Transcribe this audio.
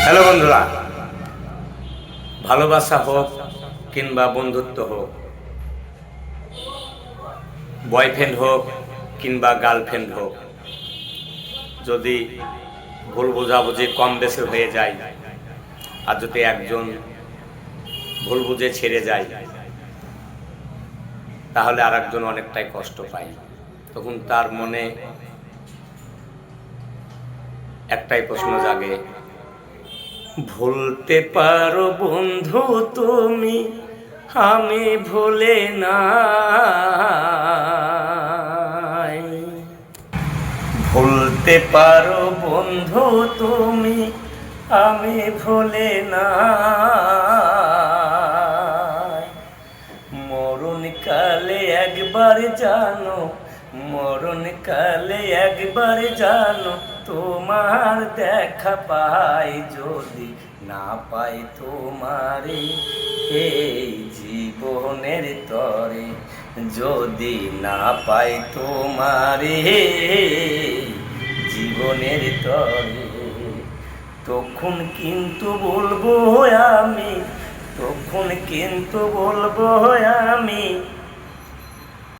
Hello বন্ধুরা, ভালোবাসা হোক কিংবা বন্ধুত্ব হোক, বয়ফ্রেন্ড হোক কিংবা গার্লফ্রেন্ড হোক, যদি ভুল বোঝাবুঝি কম বেশি হয়ে যায় আর যদি একজন ভুল বুঝে ছেড়ে যায় তাহলে আর একজন অনেকটাই কষ্ট পায়। তখন তার মনে একটাই প্রশ্ন জাগে, ভুলতে পারো বন্ধু তুমি, আমি ভুলে না। ভুলতে পারো বন্ধু তুমি, আমি ভুলে না। মরণকালে একবার জানো, মরণকালে একবার জানো, তোমার দেখা পাই যদি না পাই তোমারে এই জীবনের তরে, যদি না পাই তোমারে জীবনের তরে, তখন কিন্তু বলবো আমি, তখন কিন্তু বলবো আমি,